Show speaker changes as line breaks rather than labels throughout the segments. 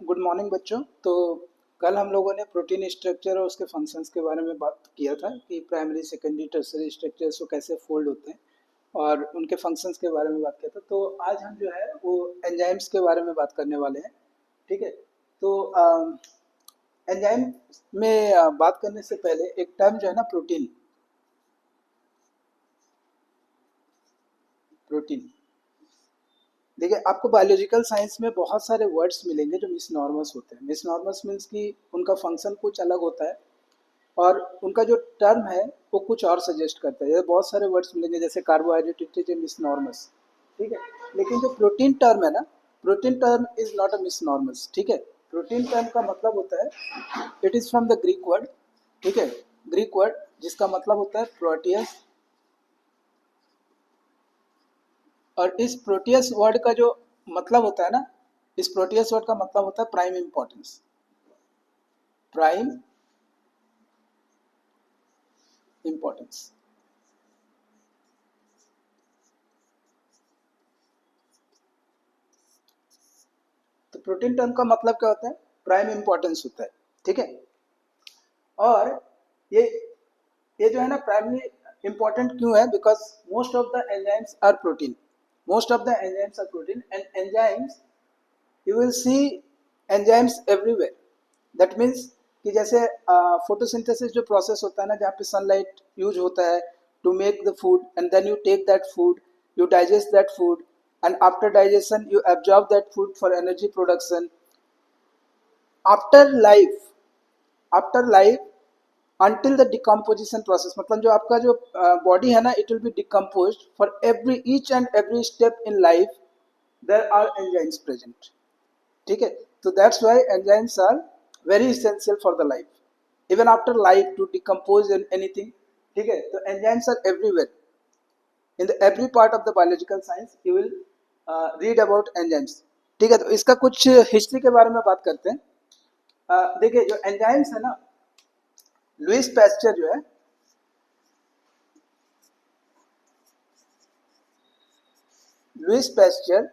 Good morning बच्चों। तो कल हम लोगों ने प्रोटीन स्ट्रक्चर और उसके फंक्शंस के बारे में बात किया था कि प्राइमरी सेकेंडरी टर्सरी स्ट्रक्चर्स को कैसे फोल्ड होते हैं और उनके फंक्शंस के बारे में बात किया था। तो आज हम जो है वो एंजाइम्स के बारे में बात करने वाले हैं। ठीक है। तो एंजाइम में बात करने से पहले एक टर्म जो है ना, प्रोटीन। प्रोटीन देखिए, आपको बायोलॉजिकल साइंस में बहुत सारे वर्ड्स मिलेंगे जो मिसनॉर्मस होते हैं। मिसनॉर्मस मीन्स कि उनका फंक्शन कुछ अलग होता है और उनका जो टर्म है वो कुछ और सजेस्ट करता है। जैसे बहुत सारे वर्ड्स मिलेंगे, जैसे कार्बोहाइड्रेट, इट इज मिसनॉर्मस। ठीक है। लेकिन जो प्रोटीन टर्म है ना, protein term is not a misnomers. ठीक है। प्रोटीन टर्म का मतलब होता है, it is from the Greek word. ठीक है। ग्रीक वर्ड जिसका मतलब होता है प्रोटियस। और इस प्रोटियस वर्ड का जो मतलब होता है ना, इस प्रोटियस वर्ड का मतलब होता है प्राइम इंपॉर्टेंस। Prime importance. तो प्रोटीन टर्म का मतलब क्या होता है? प्राइम इंपॉर्टेंस होता है। ठीक है। और ये ये जो है ना, प्राइमरी इंपॉर्टेंट क्यों है? Because most of the enzymes are protein. Most of the enzymes are protein and enzymes, you will see enzymes everywhere. That means कि जैसे फोटोसिंथेसिस जो प्रोसेस होता है ना, जहाँ पे सनलाइट यूज होता है to make the food and then you take that food, you digest that food and after digestion you absorb that food for energy production. After life until the decomposition process, मतलब जो आपका जो body है ना, it will be decomposed. For each and every step in life there are enzymes present. ठीक है। तो that's why enzymes are very essential for the life, even after life to decompose in anything. ठीक है। तो enzymes are everywhere in the every part of the biological science. You will read about enzymes. ठीक है। तो इसका कुछ history के बारे में बात करते हैं। देखिए, जो एंजाइम्स है ना, लुईस पैस्चर जो है, लुईस पैस्चर,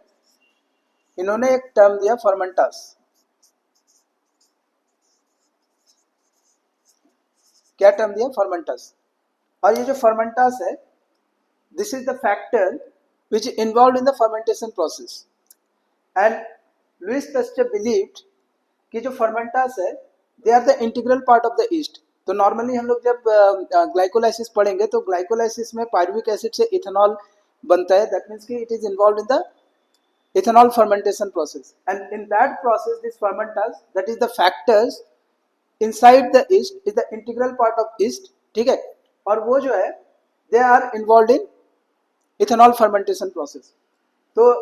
इन्होंने एक टर्म दिया फर्मेंटास। क्या टर्म दिया? फर्मेंटास। और ये जो फर्मेंटास है, this is the factor which is involved in the fermentation process. And Louis Pasteur believed कि जो फर्मेंटास है, they are the integral part of the yeast. तो नॉर्मली हम लोग जब ग्लाइकोलाइसिस पढ़ेंगे तो ग्लाइकोलाइसिस में पायरुविक एसिड से इथेनॉल बनता है। दैट मीन्स कि it is involve in the ethanol fermentation process and in that process this fermentase, that is the factors inside the yeast, is the integral part of yeast. ठीक है। और वो जो है, they are involve in ethanol fermentation process. तो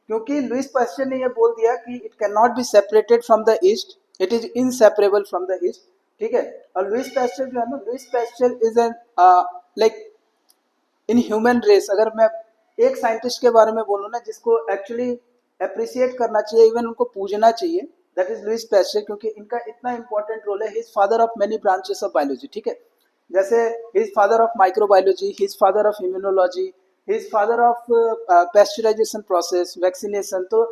क्योंकि Louis Pasteur ने ये बोल दिया कि it can not be separated from the yeast, it is inseparable from the east. ठीक है। और लुईस पैस्चर जो है ना, Louis Pasteur is an like in human race, अगर मैं एक साइंटिस्ट के बारे में बोलूँ ना जिसको एक्चुअली अप्रिशिएट करना चाहिए, इवन उनको पूजना चाहिए, दैट इज लुईस पैस्चर। क्योंकि इनका इतना इंपॉर्टेंट रोल है। He is father of many branches of biology. ठीक है। जैसे he is father of microbiology, he is father of immunology, he is father of pasteurization process, vaccination. So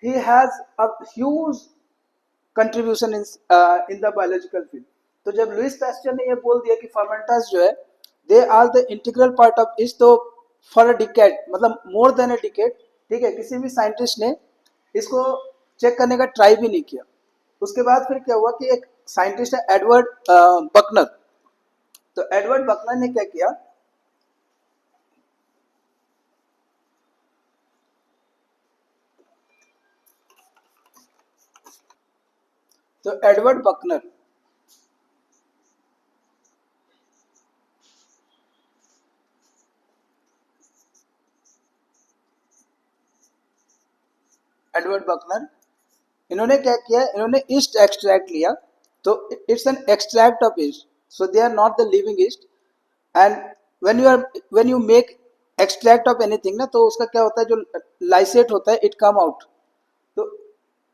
he has a huge contribution in the biological field. तो जब Lewis Pasteur ने ये बोल दिया कि फर्मेंटास जो है, they are the integral part of इस, तो फॉर अ डिकेड, मतलब मोर देन अ डिकेड, ठीक है, किसी भी साइंटिस्ट ने इसको चेक करने का ट्राई भी नहीं किया। उसके बाद फिर क्या हुआ कि एक साइंटिस्ट है एडवर्ड बकनर। तो एडवर्ड बकनर ने क्या किया, तो एडवर्ड बकनर, एडवर्ड बकनर, इन्होंने क्या किया, इन्होंने ईस्ट एक्सट्रैक्ट लिया। तो it's an extract of yeast, so they are not the living yeast. And when you make extract of anything ना, तो उसका क्या होता है, जो लाइसेट होता है, इट कम आउट। तो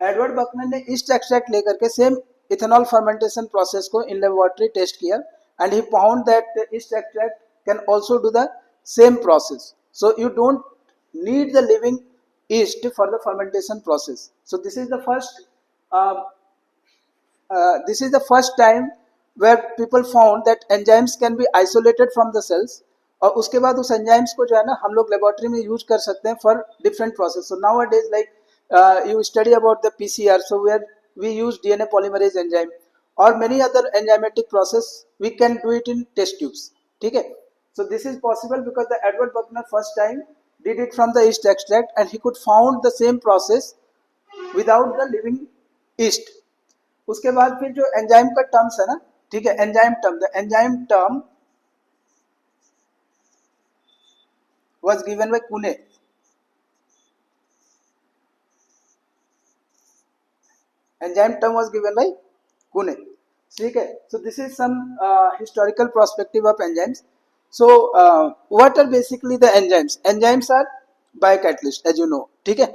एडवर्ड बकनर ने ईस्ट एक्सट्रैक्ट लेकर के सेम इथेनॉल फर्मेंटेशन प्रोसेस को इन लेबोरेटरी टेस्ट किया and he found that east extract can also do the same process. So you don't need the living yeast for the fermentation process. So this is the first this is the first time where people found that enzymes can be isolated from the cells, और उसके बाद उस enzymes को जो है ना हम लोग लेबोरेटरी में यूज कर सकते हैं for different process. So nowadays like you study about the PCR, so where we use DNA polymerase enzyme or many other enzymatic process, we can do it in test tubes. ठीक है, so this is possible because the Edward Buckner first time did it from the yeast extract and he could found the same process without the living yeast. उसके बाद फिर जो enzyme का terms है ना, ठीक है, enzyme term, the enzyme term was given by Kuhne. Enzyme term was given by Kuhne. ठीक है, so this is some historical perspective of enzymes. So what are basically the enzymes? Enzymes are biocatalyst as you know. ठीक है,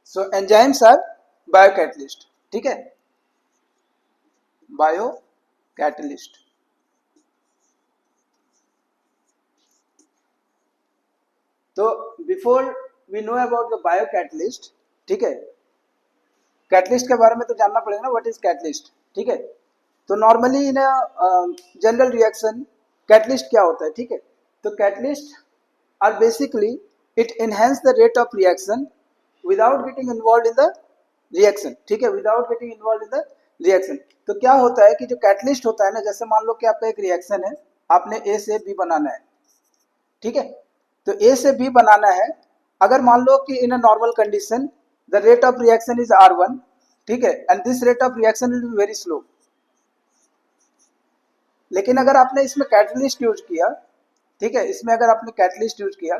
सो enzymes are biocatalyst. ठीक है, biocatalyst. तो before we know about the biocatalyst, ठीक है, catalyst के बारे में तो जानना पड़ेगा ना, व्हाट इज कैटलिस्ट. ठीक है, तो normally in general reaction catalyst क्या होता है? ठीक है, तो catalyst are basically it enhance the rate of reaction without getting involve in the reaction. ठीक है, without getting involve in the reaction. तो क्या होता है कि जो कैटलिस्ट होता है ना, जैसे मान लो कि आपका एक रिएक्शन है, आपने ए से बी बनाना है. ठीक है, तो ए से बी बनाना है. अगर मान लो कि in a normal condition the rate of reaction is R1, ठीक है, and this rate of reaction will be very slow. लेकिन अगर आपने इसमें कैटलिस्ट यूज किया, ठीक है, इसमें अगर आपने कैटलिस्ट यूज किया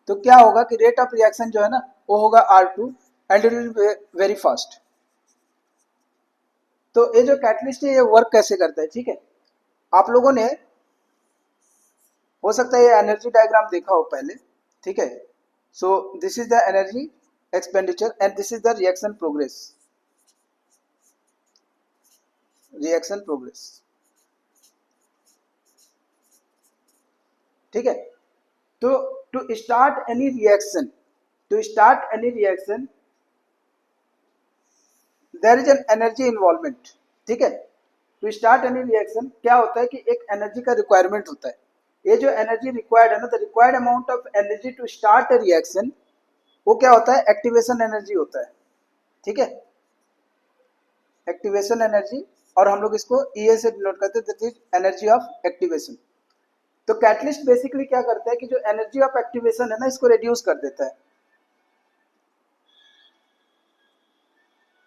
तो क्या होगा कि रेट ऑफ रिएक्शन जो है ना वो होगा R2 and it will be very fast. तो ये जो कैटलिस्ट है ये वर्क कैसे करता है? ठीक है, आप लोगों ने हो सकता है ये एनर्जी डायग्राम देखा हो पहले. ठीक है, so this is the energy expenditure and this is the reaction progress. Reaction progress. ठीक है, तो to start any reaction, there is an energy involvement. ठीक है, टू स्टार्ट एनी रिएक्शन क्या होता है कि एक एनर्जी का रिक्वायरमेंट होता है. ये जो एनर्जी रिक्वायर्ड है ना, the required amount of energy to start a reaction, वो क्या होता है? एक्टिवेशन एनर्जी होता है. ठीक है, एक्टिवेशन एनर्जी, और हम लोग इसको EA से डिनोट करते हैं, that is energy of activation. तो कैटलिस्ट बेसिकली क्या करता है कि जो एनर्जी ऑफ एक्टिवेशन है ना इसको रिड्यूस कर देता है.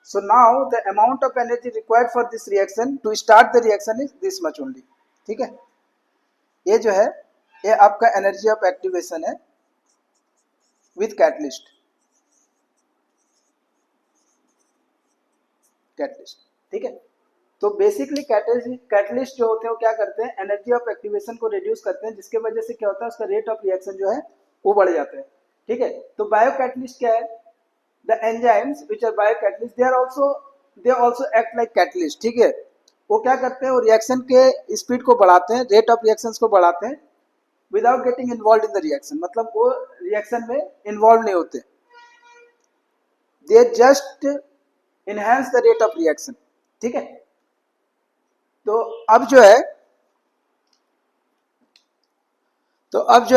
So now the amount of energy required for this reaction to start the reaction is this much only. ठीक है, ये जो है ये आपका एनर्जी ऑफ एक्टिवेशन है विथ कैटलिस्ट. ठीक है, तो बेसिकली कैटलिस्ट जो होते हैं वो क्या करते हैं? एनर्जी ऑफ एक्टिवेशन को रिड्यूस करते हैं, जिसके वजह से क्या होता है उसका रेट ऑफ रिएक्शन जो है वो बढ़ जाता है. ठीक है, तो बायोकैटलिस्ट क्या है? The enzymes which are biocatalyst they also act like catalyst. ठीक है, वो क्या करते हैं? वो रिएक्शन के स्पीड को बढ़ाते हैं, रेट ऑफ रिएक्शंस को बढ़ाते हैं without getting involve in the reaction. मतलब वो रिएक्शन में इन्वॉल्व नहीं होते, they just enhance the rate of reaction. ठीक है, तो अब जो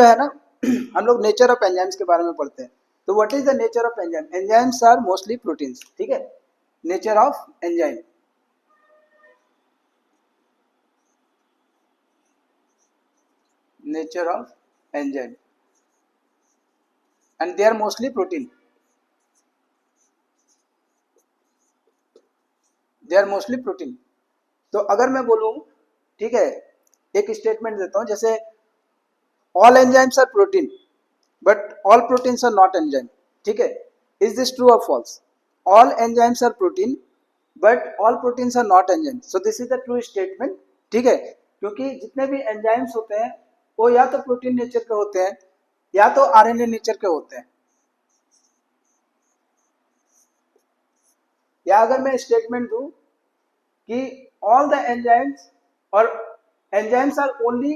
है ना हम लोग नेचर ऑफ एंजाइम्स के बारे में पढ़ते हैं. तो what is the nature of enzyme? Enzymes are mostly proteins. ठीक है, nature of enzyme, nature of enzyme, and they are mostly protein. They are mostly protein. तो अगर मैं बोलूं, ठीक है, एक स्टेटमेंट देता हूं, जैसे all enzymes are protein but all proteins are not enzyme. ठीक है, इज दिस ट्रू और false? All enzymes are protein but all proteins are not enzyme. So this is the true statement. ठीक है, क्योंकि जितने भी एंजाइम्स होते हैं वो या तो प्रोटीन नेचर के होते हैं या तो RNA नेचर के होते हैं. या अगर मैं स्टेटमेंट दूं कि all the enzymes or enzymes are only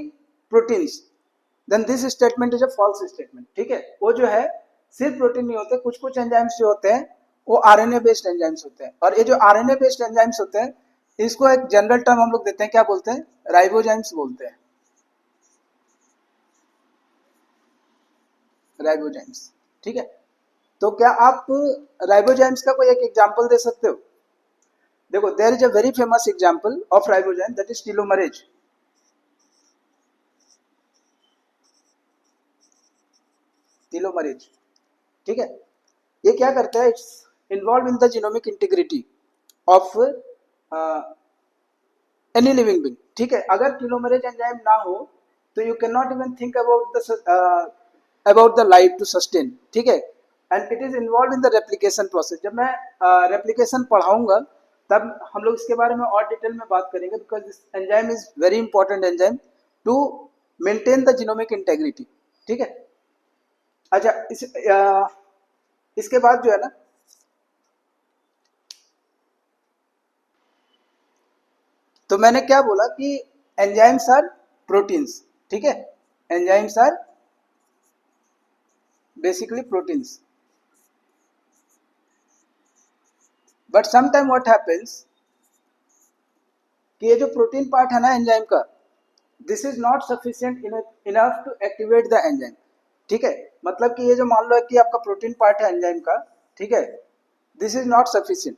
proteins, then this statement is a false statement. ठीक है, वो जो है सिर्फ प्रोटीन नहीं होते, कुछ कुछ एंजाइम्स जो होते हैं वो आरएनए बेस्ड एंजाइम्स होते हैं, और ये जो आरएनए बेस्ड एंजाइम्स होते हैं इसको एक जनरल टर्म हम लोग देते हैं, क्या बोलते हैं, राइबोजाइम्स बोलते हैं, राइबोजाइम्स। ठीक है, तो क्या आप राइबोजाइम्स का कोई एक एग्जांपल दे सकते हो? देखो, there is a very famous example of ribozyme, that is telomerase. Telomerase, ठीक है, ये क्या करता है, it's involve in the genomic integrity of any living being. ठीक है, अगर टीलोमरेज एंजाइम ना हो तो you can not even think about the life to sustain. ठीक है, and it is involve in the replication process. जब मैं रेप्लिकेशन पढ़ाऊंगा तब हम लोग इसके बारे में और डिटेल में बात करेंगे, because this enzyme is very important enzyme to maintain the genomic integrity. ठीक है, अच्छा, इसके बाद जो है ना, तो मैंने क्या बोला कि एंजाइम्स आर प्रोटीन्स। ठीक है, enzymes are basically proteins, but sometime what happens कि ये जो प्रोटीन पार्ट है ना एंजाइम का, this is not sufficient enough to activate the enzyme. ठीक है, मतलब कि ये जो मान लो कि आपका प्रोटीन पार्ट है एंजाइम का, ठीक है, this is not sufficient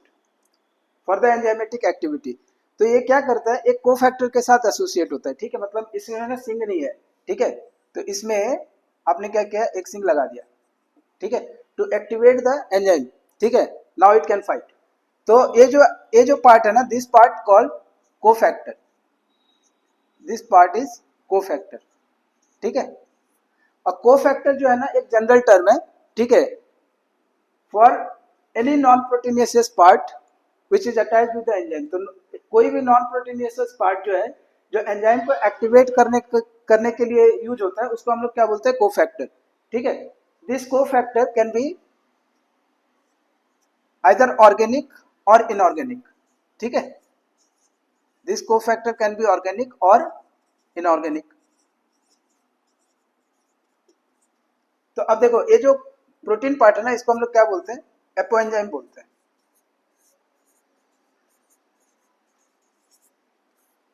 for the enzymatic activity. तो ये क्या करता है, एक कोफैक्टर के साथ एसोसिएट होता है। ठीक है, मतलब इसमें ना सिंग नहीं है। ठीक है, तो इसमें आपने क्या किया, एक सिंग लगा दिया। ठीक है, टू एक्टिवेट द एंजाइम। ठीक है, नाउ इट कैन फाइट। तो ये जो पार्ट है ना, this part called cofactor, this part is cofactor. ठीक है, और कोफैक्टर जो है ना एक जनरल टर्म है। ठीक है, for any non proteinaceous part which is attach with the enzyme. तो कोई भी नॉन प्रोटीनियस पार्ट जो है, जो एंजाइम को एक्टिवेट करने के लिए यूज होता है, उसको हम लोग क्या बोलते हैं, कोफैक्टर। ठीक है, this cofactor can be either organic और इनऑर्गेनिक। ठीक है, this cofactor can be organic और इनऑर्गेनिक। तो अब देखो, ये जो प्रोटीन पार्ट है ना, इसको हम लोग क्या बोलते हैं, एपोएंजाइम बोलते हैं।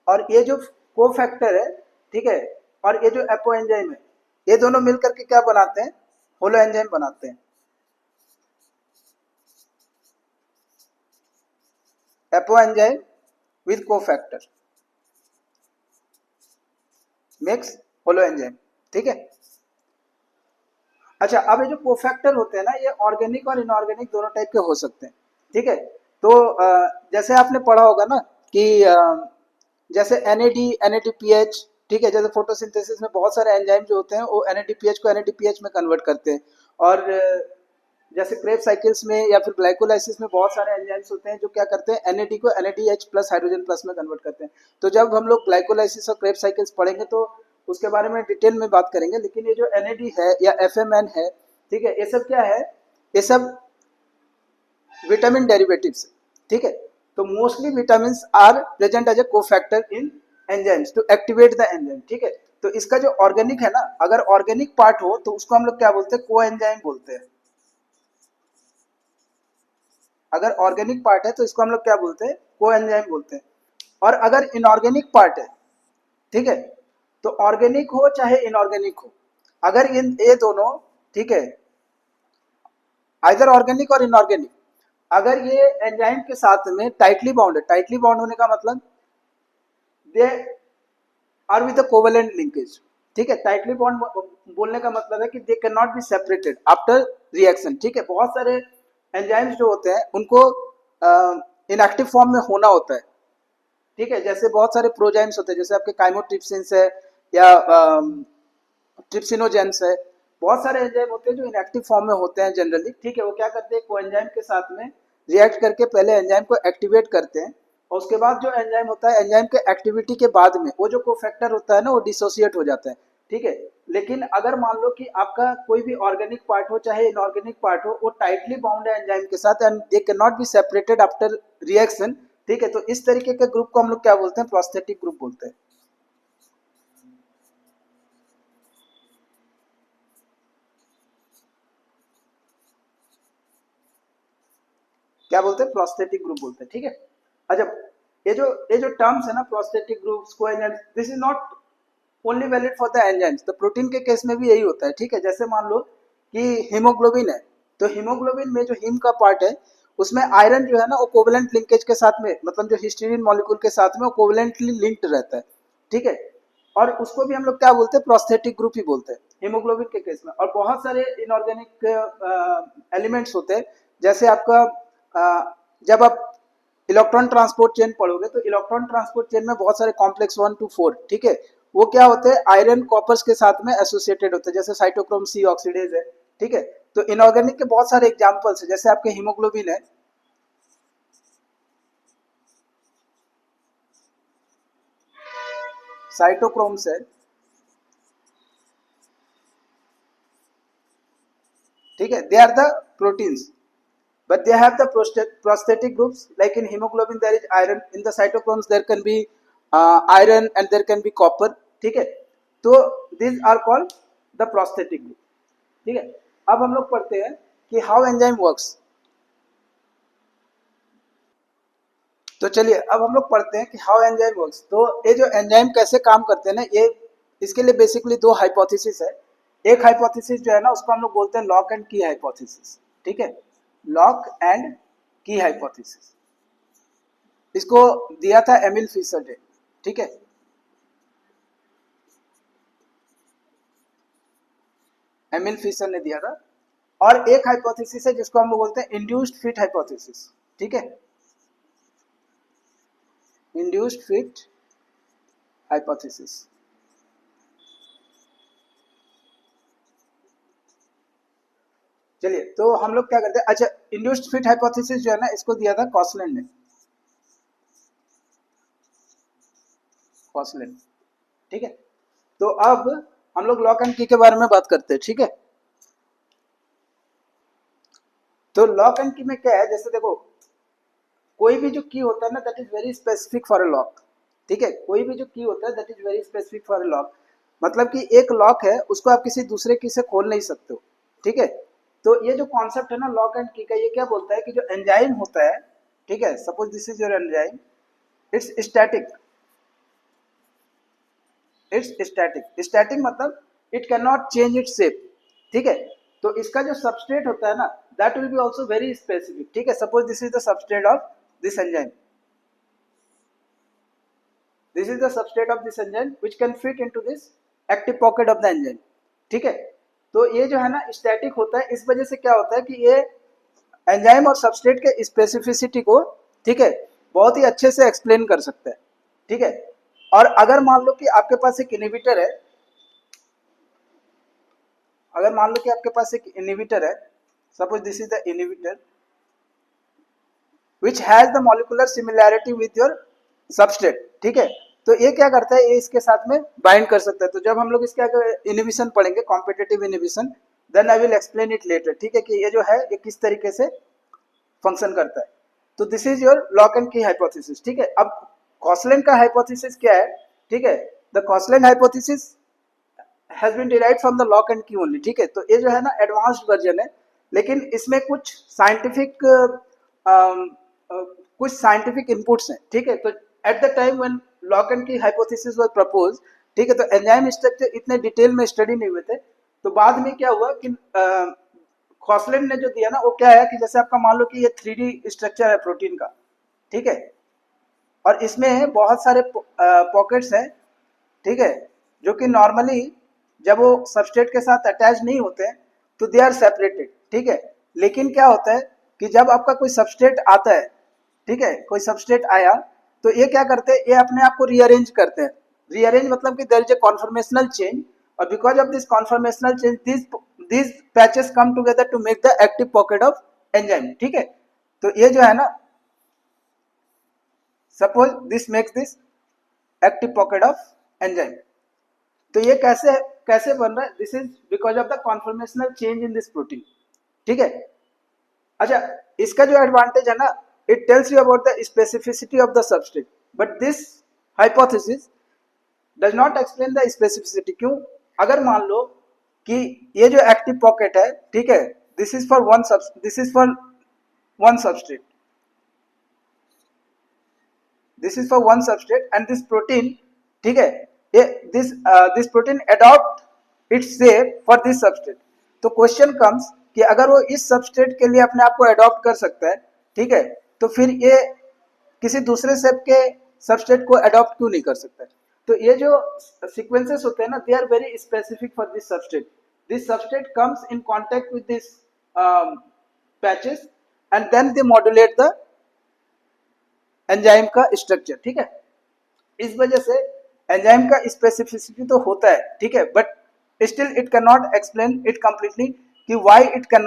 और ये जो कोफैक्टर है, ठीक है, और ये जो एपोएंजाइम है, ये दोनों मिलकर के क्या बनाते हैं, होलो एंजाइम बनाते हैं। Apoenzyme with cofactor makes holo enzyme. ठीक है, अच्छा, अब ये जो कोफैक्टर होते हैं ना, ये ऑर्गेनिक और इनऑर्गेनिक दोनों टाइप के हो सकते हैं। ठीक है, तो जैसे आपने पढ़ा होगा ना कि जैसे NADPH। ठीक है, जैसे फोटोसिंथेसिस में बहुत सारे एंजाइम जो होते हैं वो NADPH को NADPH में कन्वर्ट करते हैं, और जैसे क्रेब्स साइकिल्स में या फिर ग्लाइकोलाइसिस में बहुत सारे एंजाइम्स होते हैं जो क्या करते हैं, NAD को NADH प्लस हाइड्रोजन प्लस में कन्वर्ट करते हैं। तो जब हम लोग ग्लाइकोलाइसिस और क्रेब्स साइकिल्स पढ़ेंगे तो उसके बारे में डिटेल में बात करेंगे, लेकिन ये जो NAD है या FMN है, ठीक है, ये सब क्या है, ये सब विटामिन डेरिवेटिव्स। ठीक है, तो mostly vitamin are present as a cofactor in enzymes to activate the enzyme. ठीक है, तो इसका जो ऑर्गेनिक है ना, अगर ऑर्गेनिक पार्ट हो तो उसको हम लोग क्या बोलते हैं, को एंजाइम बोलते हैं। अगर ऑर्गेनिक पार्ट है तो इसको हम लोग क्या बोलते हैं, को एंजाइम बोलते हैं। और अगर इनऑर्गेनिक पार्ट है, ठीक है, तो ऑर्गेनिक हो चाहे इनऑर्गेनिक हो, अगर इन ये दोनों, ठीक है, आइदर ऑर्गेनिक और इनऑर्गेनिक, अगर ये एंजाइम के साथ में टाइटली बाउंड है, टाइटली बाउंड होने का मतलब they are with covalent linkage. ठीक है, टाइटली बॉन्ड बोलने का मतलब है कि they can not be separated after reaction. ठीक है, बहुत सारे एंजाइम्स जो होते हैं उनको इनएक्टिव फॉर्म में होना होता है। ठीक है, जैसे बहुत सारे प्रोजाइम्स होते हैं, जैसे आपके काइमोट्रिप्सिन्स है या ट्रिप्सिनोजेंस है, बहुत सारे एंजाइम होते हैं जो इनएक्टिव फॉर्म में होते हैं जनरली। ठीक है, वो क्या करते हैं, कोएंजाइम के साथ में रिएक्ट करके पहले एंजाइम को एक्टिवेट करते हैं, और उसके बाद जो एंजाइम होता है, एंजाइम के एक्टिविटी के बाद में वो जो कोफैक्टर होता है ना, वो डिसोसिएट हो जाता है। ठीक है, लेकिन अगर मान लो कि आपका कोई भी ऑर्गेनिक पार्ट हो चाहे इनऑर्गेनिक पार्ट हो, वो टाइटली बाउंड है एंजाइम के साथ and they can not be separated after reaction. ठीक है, तो इस तरीके के ग्रुप को हम लोग क्या बोलते हैं, प्रोस्थेटिक ग्रुप बोलते हैं। क्या बोलते हैं, प्रोस्थेटिक ग्रुप बोलते हैं, ठीक है। अच्छा, ये जो टर्म्स है ना, prosthetic groups, coenzymes, this is not only valid for the enzymes, तो प्रोटीन के केस में भी यही होता है, ठीक है। जैसे मान लो कि हीमोग्लोबिन है, तो हीमोग्लोबिन में जो हीम का पार्ट है उसमें आयरन जो है ना वो कोवलेंट लिंकेज के साथ में, मतलब जो हिस्टीडीन मॉलिक्यूल के साथ में वो कोवलेंटली लिंक्ड रहता है, ठीक है। और उसको भी हम लोग क्या बोलते हैं, प्रोस्थेटिक ग्रुप ही बोलते हैं हीमोग्लोबिन के केस में। और बहुत सारे इनऑर्गेनिक एलिमेंट्स होते हैं, जैसे आपका जब आप इलेक्ट्रॉन ट्रांसपोर्ट चेन पढ़ोगे तो इलेक्ट्रॉन ट्रांसपोर्ट चेन में बहुत सारे कॉम्प्लेक्स 1 to 4, ठीक है, वो क्या होते हैं, आयरन कॉपर्स के साथ में एसोसिएटेड होते हैं, जैसे साइटोक्रोम सी ऑक्सीडेज है, ठीक है। तो इनऑर्गेनिक के बहुत सारे एग्जांपल्स है, जैसे आपके हीमोग्लोबिन है, साइटोक्रोम्स है, ठीक है, they are the proteins, but they have the prosthetic groups, like in hemoglobin there is iron, in the cytochromes there can be iron and there can be copper, ठीक है। तो these are called the prosthetic group, ठीक है। अब हम लोग पढ़ते हैं कि how enzyme works। तो चलिए अब हम लोग पढ़ते हैं कि how enzyme works। तो ये जो एंजाइम कैसे काम करते हैं ना, ये इसके लिए बेसिकली दो हाइपोथेसिस है। एक हाइपोथेसिस जो है ना उसको हम लोग बोलते हैं लॉक एंड की हाइपोथेसिस, ठीक है, लॉक एंड की हाइपोथेसिस। इसको दिया था एमिल फिशर ने, ठीक है, एमिल फिशर ने दिया था। और एक हाइपोथेसिस है जिसको हम लोग बोलते हैं इंड्यूस्ड फिट हाइपोथेसिस, ठीक है, इंड्यूस्ड फिट हाइपोथेसिस। चलिए तो हम लोग क्या करते हैं, अच्छा, इंड्यूस्ड फिट हाइपोथेसिस जो है ना इसको दिया था कॉसलैंड ने, कॉसलैंड, ठीक है। तो अब हम लोग लॉक एंड की के बारे में बात करते हैं, ठीक है। तो लॉक एंड की में क्या है, जैसे देखो कोई भी जो की होता है ना that is very specific for a lock, ठीक है, कोई भी जो की होता है that is very specific for a lock, मतलब कि एक लॉक है उसको आप किसी दूसरे की से खोल नहीं सकते हो, ठीक है। तो ये जो कॉन्सेप्ट है ना लॉक एंड की का, ये क्या बोलता है कि जो एंजाइम होता है, ठीक है, suppose this is your enzyme, it's static, static मतलब it can not change its shape, ठीक है। तो इसका जो सबस्ट्रेट होता है ना that will be also very specific, ठीक है। Suppose this is the substrate of this enzyme, this is the substrate of this enzyme which can fit into this active pocket of the enzyme, ठीक है। तो ये जो है ना static होता है, इस वजह से क्या होता है कि ये एंजाइम और सबस्ट्रेट के स्पेसिफिसिटी को, ठीक है, बहुत ही अच्छे से एक्सप्लेन कर सकता है, ठीक है। और अगर मान लो कि आपके पास एक इनहिबिटर है, अगर मान लो कि आपके पास एक इनहिबिटर है, suppose this is the inhibitor which has the molecular similarity with your substrate, ठीक है। तो ये क्या करता है, ये इसके साथ में बाइंड कर सकता है। तो जब हम लोग इसके आगे इनहिबिशन पढ़ेंगे, competitive inhibition, then I will explain it later, ठीक है, कि ये जो है ये किस तरीके से फंक्शन करता है। तो this is your lock and key hypothesis, ठीक है। अब कॉसलैंड का हाइपोथेसिस क्या है, ठीक है, the Koshland hypothesis has been derived from the lock and key only, ठीक है। तो ये जो है ना एडवांस्ड वर्जन है, लेकिन इसमें कुछ साइंटिफिक इनपुट्स हैं, ठीक है। तो eight the time when lock and key hypothesis was propose, ठीक है, तो एंजाइम स्ट्रक्चर इतने डिटेल में स्टडी नहीं हुए थे। तो बाद में क्या हुआ कि खॉसलैंड ने जो दिया ना वो क्या है कि जैसे आपका मान लो कि ये 3D स्ट्रक्चर है प्रोटीन का, ठीक है, और इसमें बहुत सारे पॉकेट्स हैं, ठीक है, जो कि नॉर्मली जब वो सबस्ट्रेट के साथ अटैच नहीं होते हैं तो दे आर सेपरेटेड, ठीक है। लेकिन क्या होता है कि जब आपका कोई सबस्ट्रेट आता है, ठीक है, कोई सबस्ट्रेट आया तो ये क्या करते हैं, ये अपने आप को रीअरेंज करते हैं। रीअरेंज मतलब कि there is a conformational change, और because of this conformational change this patches come together to make the active pocket of enzyme, ठीक है। तो ये जो है ना, suppose this makes this active pocket of enzyme. तो ये कैसे कैसे बन रहा है, this is because of the conformational change in this protein, ठीक है। अच्छा, इसका जो एडवांटेज है ना, it tells you about the specificity of the substrate, but this hypothesis does not explain the specificity. क्यों? अगर मान लो कि ये जो एक्टिव पॉकेट है, ठीक है, this is for one substrate, this is for one substrate and this protein, ठीक है, ये this protein adopt its shape for this substrate. तो क्वेश्चन कम्स कि अगर वो इस सबस्ट्रेट के लिए अपने आप को अडॉप्ट कर सकता है, ठीक है, तो फिर ये किसी दूसरे शेप के सबस्ट्रेट को अडॉप्ट क्यों नहीं कर सकता है? तो ये जो सीक्वेंसेस होते हैं ना, they are very specific for this substrate. This substrate comes in contact with this patches and then they modulate the enzyme का स्ट्रक्चर, ठीक है। इस वजह से एंजाइम का स्पेसिफिसिटी तो होता है, ठीक है, but still it can not explain it completely कि why it can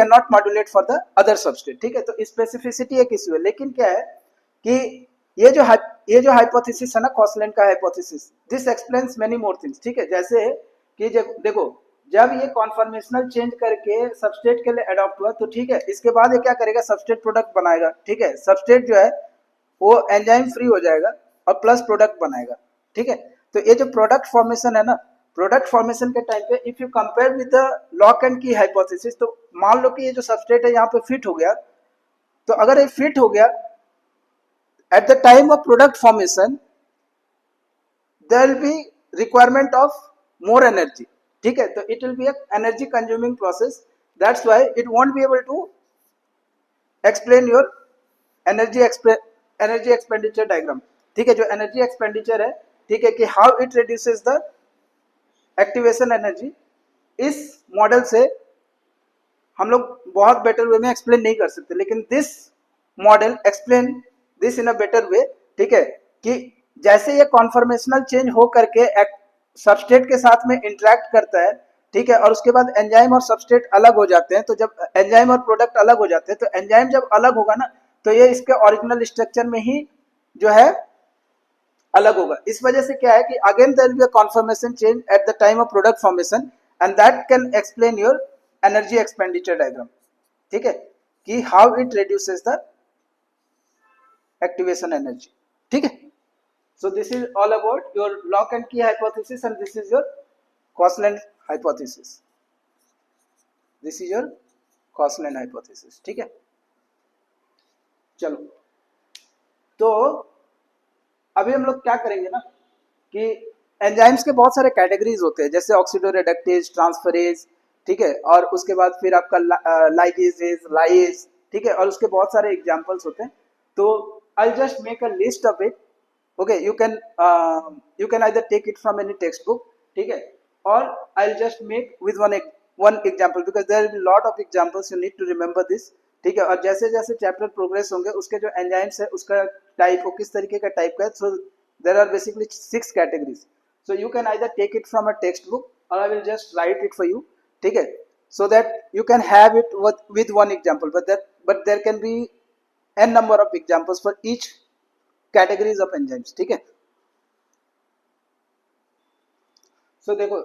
not modulate for the other substrate, ठीक है। तो स्पेसिफिसिटी एक इश्यू है, लेकिन क्या है कि ये जो हाइपोथेसिस है ना, कॉसलैंड का hypothesis, this explains many more things, ठीक है। जैसे कि जब देखो, जब ये कॉन्फॉर्मेशनल चेंज करके सबस्ट्रेट के लिए अडॉप्ट हुआ, तो ठीक है, इसके बाद ये क्या करेगा, सबस्ट्रेट प्रोडक्ट बनाएगा, ठीक है। सबस्ट्रेट जो है वो एंजाइम फ्री हो जाएगा और प्लस प्रोडक्ट बनाएगा, ठीक है। तो ये जो प्रोडक्ट फॉर्मेशन है ना, प्रोडक्ट फॉर्मेशन के टाइम पे if you compare with the lock and key hypothesis, तो मान लो कि ये जो सबस्ट्रेट है यहाँ पे फिट हो गया, तो अगर ये फिट हो गया at the time of product formation there will be requirement of more energy, ठीक है। तो it will be a energy consuming process, that's why it won't be able to explain your energy expenditure diagram, ठीक है। जो energy expenditure है, ठीक है, कि how it reduces the activation energy, इस मॉडल से हम लोग बहुत बेटर वे में एक्सप्लेन नहीं कर सकते, लेकिन this model explain this in a better way, ठीक है। कि जैसे ये कॉन्फॉर्मेशनल चेंज हो करके सबस्ट्रेट के साथ में इंटरेक्ट करता है, ठीक है, और उसके बाद एंजाइम और सबस्ट्रेट अलग हो जाते हैं, तो जब एंजाइम और प्रोडक्ट अलग हो जाते हैं, तो एंजाइम जब अलग होगा ना, तो ये इसके ओरिजिनल स्ट्रक्चर में ही जो है अलग होगा। इस वजह से क्या है कि again there will be a conformation change at the time of product formation and that can explain your energy expenditure diagram, ठीक है, कि how it reduces the activation energy, ठीक है। So this is all about your lock and key hypothesis and this is your Koshland hypothesis, this is your Koshland hypothesis, ठीक है। चलो, तो अभी हम लोग क्या करेंगे ना कि एंजाइम्स के बहुत सारे कैटेगरीज होते हैं, जैसे ऑक्सीडोरेडक्टेज, ट्रांसफरेज, ठीक है, और उसके बाद फिर आपका लाइगेजेज, लाइज, ठीक है, और उसके बहुत सारे एग्जांपल्स होते हैं। तो I just make a list of it, okay, you can either take it from any text book, ठीक है, और I just make with one example because there will lot of examples, you need to remember this, ठीक है। और जैसे जैसे chapter progress होंगे, उसके जो एंजाइम्स है उसका टाइप, वो किस तरीके का टाइप का है, so there are basically 6 categories, so you can either take it from a textbook or I will just write it for you, ठीक है, so that you can have it with one example, but there can be n number of examples for each categories of enzymes, ठीक है। so देखो,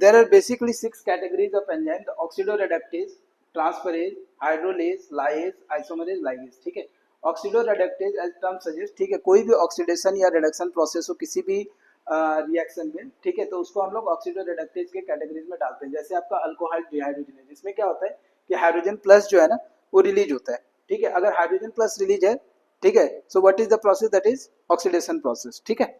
there are basically 6 categories of enzyme: the oxidoreductase, transferase, hydrolase, lyase, isomerase, ligase, ठीक है। ऑक्सीडोरेडक्टेज as term suggest, ठीक है, कोई भी oxidation या रिडक्शन प्रोसेस हो किसी भी रिएक्शन में, ठीक है, तो उसको हम लोग ऑक्सीडोरेडक्टेज के कैटेगरीज में डालते हैं। जैसे आपका अल्कोहल डिहाइड्रोजनेज, इसमें क्या होता है कि हाइड्रोजन प्लस जो है ना वो रिलीज होता है, ठीक है। अगर हाइड्रोजन प्लस रिलीज है, ठीक है, so what is the process, that is oxidation process, ठीक है।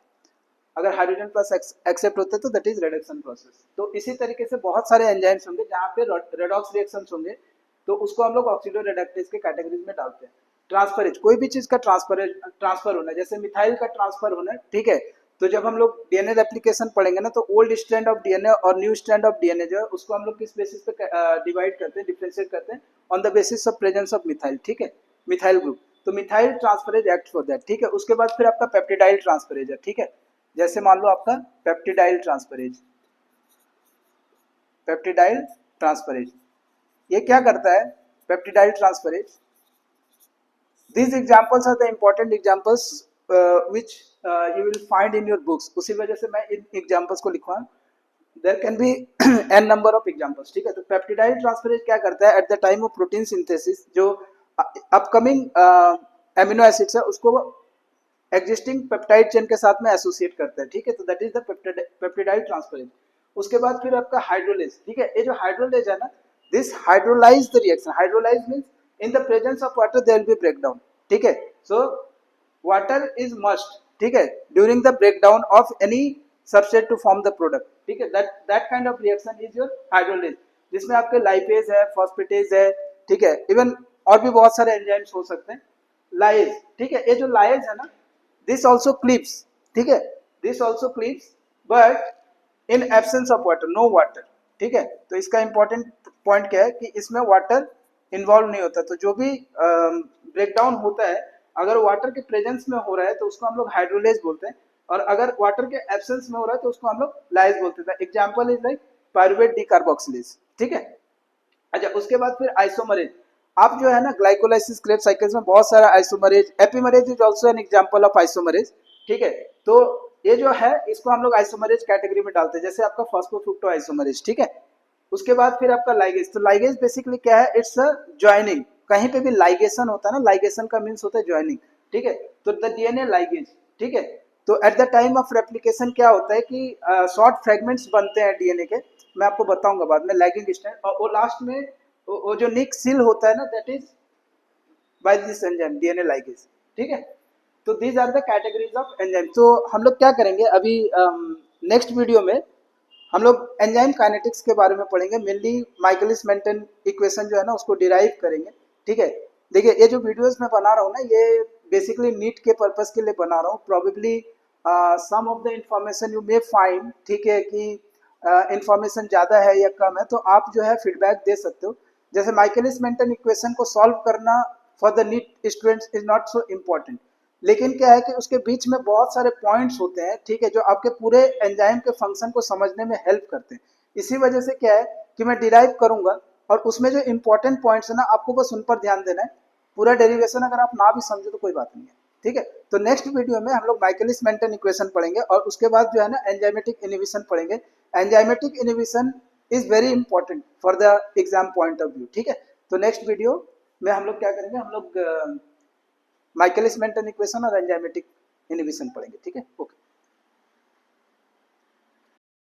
अगर हाइड्रोजन प्लस एक्सेप्ट होता है तो दैट इज रिडक्शन प्रोसेस। तो इसी तरीके से बहुत सारे एंजाइम्स होंगे जहाँ पे रेडॉक्स रिएक्शंस होंगे, तो उसको हम लोग ऑक्सीडोरेडक्टेज के कैटेगरीज में डालते हैं। ट्रांसफरेज, कोई भी चीज का ट्रांसफर होना है, जैसे मिथाइल का ट्रांसफर होना है, ठीक है, तो जब हम लोग डीएनए रेप्लिकेशन पढ़ेंगे ना, तो ओल्ड स्ट्रैंड ऑफ डीएनए और न्यू स्ट्रैंड ऑफ डीएनए जो है उसको हम लोग किस बेसिस पे डिवाइड करते हैं, डिफरेंशिएट करते हैं, on the basis of presence of methyl, ठीक है, मिथाइल ग्रुप। तो methyl transferase act for that, ठीक है। उसके बाद फिर आपका पेप्टिडाइल ट्रांसफरेज है, ठीक है, जैसे मान लो आपका पेप्टिडाइल ट्रांसफरेज, पेप्टिडाइल ट्रांसफरेज ये क्या करता है, peptidyl transferase, these examples are the important examples which you will find in your books, उसी वजह से मैं इन examples को लिखवा, there can be n number of examples, ठीक है। तो पेप्टिडाइल ट्रांसफरेज क्या करता है, eight the time of protein synthesis, जो अपकमिंग एमिनो एसिड्स है उसको एग्जिस्टिंग पेप्टाइड चेन के साथ में एसोसिएट करता है, ठीक है, तो that is the peptidyl transferase. उसके बाद फिर आपका हाइड्रोलेज, ठीक है, ये जो हाइड्रोलेज है ना, this hydrolyse the reaction, hydrolyse means in the presence of water there will be breakdown, ठीक है। सो वाटर इज मस्ट, ठीक है, during the breakdown of any substrate to form the product, ठीक है। That kind of reaction is your hydrolase, जिसमें आपके lipase है, phosphatase है, ठीक है, इवन और भी बहुत सारे एंजाइम्स हो सकते हैं। लाइज, ठीक है, ये जो लाइज है ना, दिस ऑल्सो क्लिप्स, ठीक है, this also clips but in absence of water, no water, ठीक है। तो इसका इंपॉर्टेंट पॉइंट क्या है कि इसमें वाटर इन्वॉल्व नहीं होता। तो जो भी ब्रेकडाउन होता है अगर वाटर के प्रेजेंस में हो रहा है तो उसको हम लोग हाइड्रोलेज बोलते हैं, और अगर वाटर के एब्सेंस में हो रहा है तो उसको हम लोग लाइज बोलते हैं। एग्जाम्पल इज लाइक पायरुवेट डिकार्बोक्सिलेज, ठीक है। अच्छा, उसके बाद फिर आइसोमरेज। आप जो है ना ग्लाइकोलाइसिस क्रेब्स साइकिल्स में बहुत सारा isomerase, epimerase is also an example of isomerase, ठीक है। तो ये जो है इसको हम लोग आइसोमरेज कैटेगरी में डालते हैं, जैसे आपका फॉस्फोफ्रुक्टो आइसोमरेज, ठीक है। उसके बाद फिर आपका लाइगेज। तो लाइगेज बेसिकली क्या है, इट्स अ जॉइनिंग। कहीं पे भी लाइगेशन होता है ना, लाइगेशन का मीन्स होता है जॉइनिंग, ठीक है। तो द डीएनए लाइगेज, ठीक है। तो eight the time of replication क्या होता है कि शॉर्ट फ्रेगमेंट्स बनते हैं डीएनए के, मैं आपको बताऊंगा बाद में, लैगिंग स्ट्रैंड, और वो लास्ट में वो जो निक सील होता है ना, that is by this enzyme DNA ligase, ठीक है। तो these are the categories of enzyme. तो हम लोग क्या करेंगे अभी नेक्स्ट वीडियो में हम लोग एंजाइम काइनेटिक्स के बारे में पढ़ेंगे, मेनली माइकलिस मेंटन इक्वेशन जो है ना उसको डिराइव करेंगे, ठीक है। देखिए ये जो वीडियोस मैं बना रहा हूँ ना, ये बेसिकली नीट के पर्पस के लिए बना रहा हूँ। Probably some of the information you may find, ठीक है, कि इंफॉर्मेशन ज़्यादा है या कम है, तो आप जो है फीडबैक दे सकते हो। जैसे माइकलिस मेंटन इक्वेशन को सॉल्व करना for the NEET students is not so important, लेकिन क्या है कि उसके बीच में बहुत सारे पॉइंट्स होते हैं, ठीक है, जो आपके पूरे एंजाइम के फंक्शन को समझने में हेल्प करते हैं। इसी वजह से क्या है कि मैं डिराइव करूंगा, और उसमें जो इंपॉर्टेंट पॉइंट्स है ना आपको बस उन पर ध्यान देना है। पूरा डेरिवेशन अगर आप ना भी समझो तो कोई बात नहीं है, ठीक है। तो नेक्स्ट वीडियो में हम लोग माइकलिस मेंटन इक्वेशन पढ़ेंगे, और उसके बाद जो है ना एंजाइमेटिक इनहिबिशन पढ़ेंगे। Enzymatic inhibition is very important for the exam point of view, ठीक है। तो नेक्स्ट वीडियो में हम लोग क्या करेंगे, हम लोग माइकलिस मेंटन इक्वेशन और एंजाइमेटिक इनहिबिशन पढ़ेंगे, ठीक है। ओके।